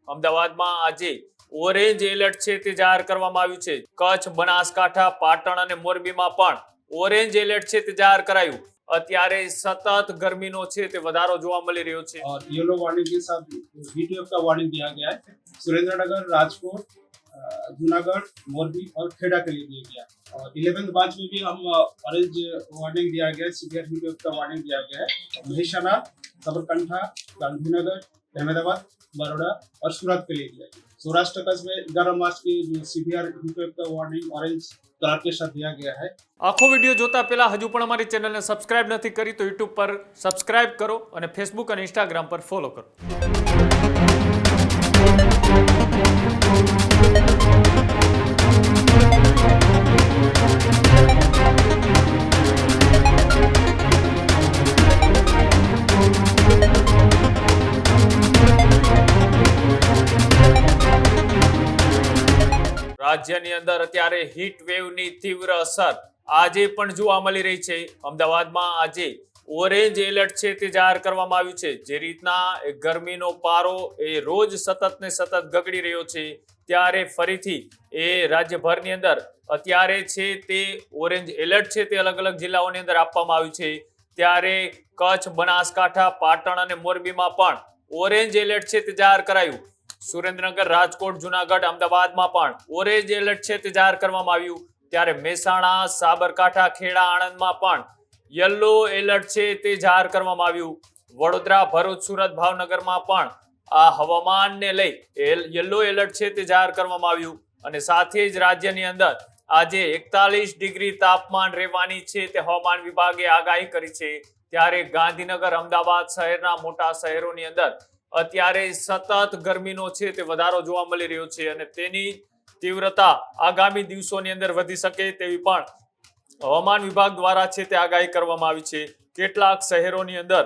અમદાવાદમાં આજે orange alert છે તે જાહેર કરવામાં આવ્યું છે. કચ્છ, બનાસકાંઠા, પાટણ અને મોરબીમાં પણ ઓરેન્જ એલર્ટ છે તે જાહેર કરાયું. અત્યારે સતત ગરમીનો છે તે વધારો જોવા મળી રહ્યો છે. और येलो वार्निंग के साथ हीट वेव का वार्निंग दिया गया है। सुरेंद्रनगर, राजकोट, जूनागढ़, मोरबी और खेड़ा के लिए दिया गया। और 11th मार्च में भी हम ऑरेंज वार्निंग दिया गया है, सीवियर हीट वेव का वार्निंग दिया गया है। महेसाना, साबरकांठा, गांधीनगर, अहमदाबाद, बड़ौदा और सूरत के लिए दिया गया। सौराष्ट्र कच्छ में 11 मार्च की जो सीवियर हीट वेव का वार्निंग ऑरेंज कलर के साथ दिया गया है। આખો વિડીયો જોતા પહેલા હજુ પણ અમારી ચેનલને સબસ્ક્રાઇબ નથી કરી તો યુટ્યુબ પર સબસ્ક્રાઇબ કરો અને ફેસબુક અને ઇન્સ્ટાગ્રામ પર ફોલો કરો. રાજ્યની અંદર અત્યારે હીટ વેવની તીવ્ર અસર આજે પણ જોવા મળી રહી છે. અમદાવાદમાં આજે ઓરેન્જ એલર્ટ છે તે જાહેર કરવામાં આવ્યું છે. જે રીતના ગરમીનો પારો એ રોજ સતત ને સતત ગગડી રહ્યો છે, ત્યારે ફરીથી એ રાજ્યભરની અંદર અત્યારે છે તે ઓરેન્જ એલર્ટ છે તે અલગ અલગ જિલ્લાઓની અંદર આપવામાં આવ્યું છે. ત્યારે કચ્છ, બનાસકાંઠા, પાટણ અને મોરબીમાં પણ ઓરેન્જ એલર્ટ છે તે જાહેર કરાયું. સુરેન્દ્રનગર, રાજકોટ, જૂનાગઢ, અમદાવાદમાં પણ ઓરેન્જ એલર્ટ છે તે જાહેર કરવામાં આવ્યું. ત્યારે મહેસાણા, સાબરકાંઠા, ખેડા, આણંદમાં પણ યલો એલર્ટ છે તે જાહેર કરવામાં આવ્યું. વડોદરા, ભરૂચ, સુરત, ભાવનગરમાં પણ આ હવામાનને લઈ યલો એલર્ટ છે તે જાહેર કરવામાં આવ્યું. અને સાથે જ રાજ્યની અંદર આજે 41 ડિગ્રી તાપમાન રહેવાની છે તે હવામાન વિભાગે આગાહી કરી છે. ત્યારે ગાંધીનગર, અમદાવાદ શહેરના મોટા શહેરોની અંદર અત્યારે સતત ગરમીનો છે તે વધારો જોવા મળી રહ્યો છે અને તેની તીવ્રતા આગામી દિવસોની અંદર વધી શકે તેવી પણ હવામાન વિભાગ દ્વારા છે તે આગાહી કરવામાં આવી છે. કેટલાક શહેરોની અંદર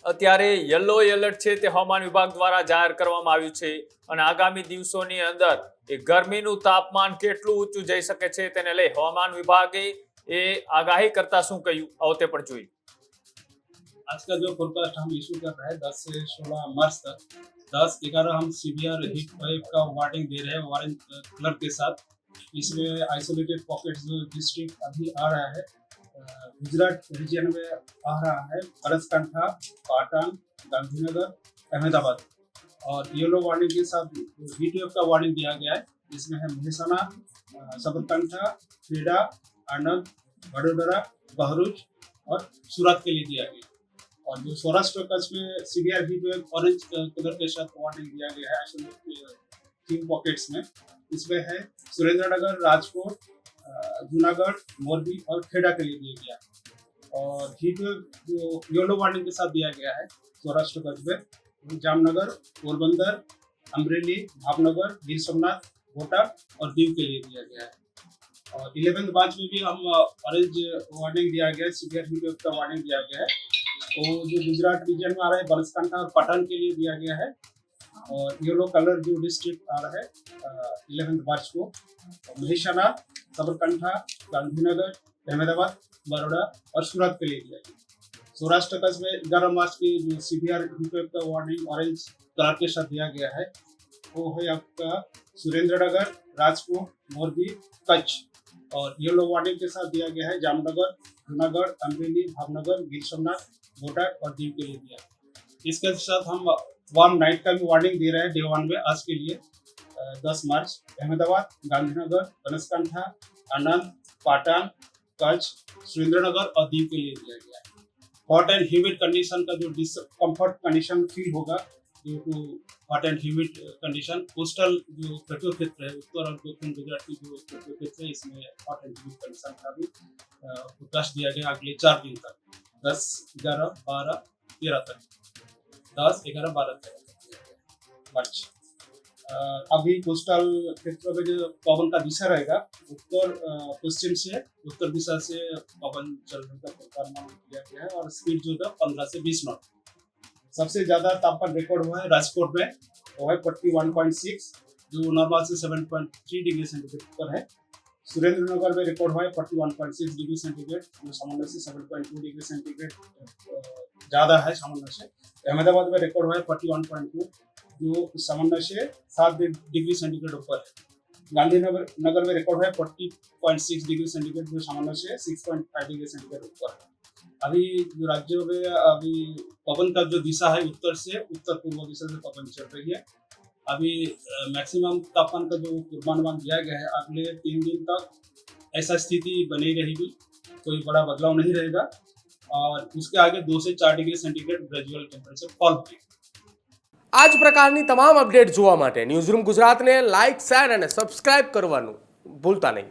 અત્યારે યલો એલર્ટ છે તે હવામાન વિભાગ દ્વારા જાહેર કરવામાં આવ્યું છે અને આગામી દિવસોની અંદર એ ગરમીનું તાપમાન કેટલું ઊંચું જઈ શકે છે તેને લઈ હવામાન વિભાગે એ આગાહી કરતા શું કહ્યું આવો તે પણ જોઈએ. आज का जो फोरकास्ट हम इशू कर रहे हैं 10 से 16 मार्च तक, 10-11 हम सीवियर हीट वेव का वार्निंग दे रहे हैं ऑरेंज कलर के साथ। इसमें आइसोलेटेड पॉकेट्स जो डिस्ट्रिक्ट अभी आ रहा है, गुजरात रीजन में आ रहा है, बनासकांठा, पाटन, गांधीनगर, अहमदाबाद। और येलो वार्निंग के साथ हीट वेव का वार्निंग दिया गया है। इसमें है महेसाना, साबरकांठा, खेड़ा, आनंद, वडोदरा, भरूच और सूरत के लिए दिया गया। और जो सौराष्ट्र कच्छ में severe heat wave orange colour के साथ वार्निंग दिया गया है आइसोलेटेड 3 पॉकेट्स में। इसमें है सुरेंद्रनगर, राजकोट, जूनागढ़, मोरबी और खेड़ा के लिए दिया गया। और हीट वेव जो येलो वार्निंग के साथ दिया गया है सौराष्ट्र कच्छ में जामनगर, पोरबंदर, अमरेली, भावनगर, गिर सोमनाथ, कोटा और दीव के लिए दिया गया है। और 11th मार्च में भी हम ऑरेंज वार्निंग दिया गया है, सीवियर हीट वेव का वार्निंग दिया गया है। तो जो गुजरात रीजन में आ रहा है, बनासकांठा और पाटन के लिए दिया गया है। और येलो कलर जो डिस्ट्रिक्ट आ रहा है 11th मार्च को महेसाना, साबरकांठा, गांधीनगर, अहमदाबाद, बड़ौदा और सूरत के लिए दिया गया। सौराष्ट्र कच्छ में 11 मार्च की जो सीवियर हीट वेव का वार्निंग ऑरेंज कलर के साथ दिया गया है वो है आपका सुरेंद्रनगर, राजकोट, मोरबी, कच्छ। और येलो वार्निंग के साथ दिया गया है जामनगर, जूनागढ़, अमरेली, भावनगर, गिर सोमनाथ, कोटा और दीव के लिए दिया। इसके साथ हम वार्म नाइट का भी वार्निंग दे रहे हैं डे 1 में आज के लिए 10 मार्च अहमदाबाद, गांधीनगर, बनासकांठा, आनंद, पाटन, कच्छ, सुरेंद्रनगर और दीव के लिए दिया गया है। हॉट एंड ह्यूमिड कंडीशन का जो डिस्कम्फर्ट कंडीशन फील होगा due to hot and humid condition, coastal जो तटीय क्षेत्र है उत्तर और दक्षिण गुजरात की जो तटीय क्षेत्र है इसमें हॉट एंड ह्यूमिड कंडीशन का भी फोरकास्ट दिया गया अगले 4 दिन तक 10, 11, 12, 13 तक 10, 11, 12, 13 मार्च। अभी कोस्टल क्षेत्र में जो पवन का दिशा रहेगा उत्तर पश्चिम से उत्तर दिशा से पवन चलने का पूर्वानुमान किया गया है और स्पीड जो है 15 से 20 नॉट। सबसे ज्यादा तापमान रिकॉर्ड हुआ है राजकोट में, वो है 41.6 जो नॉर्मल से 7.3 डिग्री सेंटीग्रेड पर है। सुरेंद्रनगर में रिकॉर्ड हुआ है 41.6 डिग्री सेंटीग्रेड जो सामान्य से 7.2 डिग्री सेंटीग्रेड ज्यादा है सामान्य से। अहमदाबाद में रिकॉर्ड हुआ है 41.2 जो सामान्य से 7 डिग्री सेंटीग्रेड ऊपर है। गांधीनगर नगर में रिकॉर्ड है 40.6 डिग्री सेंटीग्रेड, जो सामान्य से 6.5 डिग्री सेंटीग्रेड ऊपर है। अभी जो राज्यों में अभी पवन का जो दिशा है उत्तर से उत्तर पूर्व दिशा से पवन चल रही है। अभी मैक्सिमम तापमान का जो पूर्वानुमान दिया गया है अगले 3 दिन तक ऐसा स्थिति बनी रहेगी, कोई बड़ा बदलाव नहीं रहेगा और उसके आगे 2 से 4 degree centigrade gradual temperature fall होगी। આ જ પ્રકારની તમામ અપડેટ જોવા માટે ન્યૂઝરૂમ ગુજરાતને લાઇક, શેર અને સબસ્ક્રાઇબ કરવાનું ભૂલતા નહીં.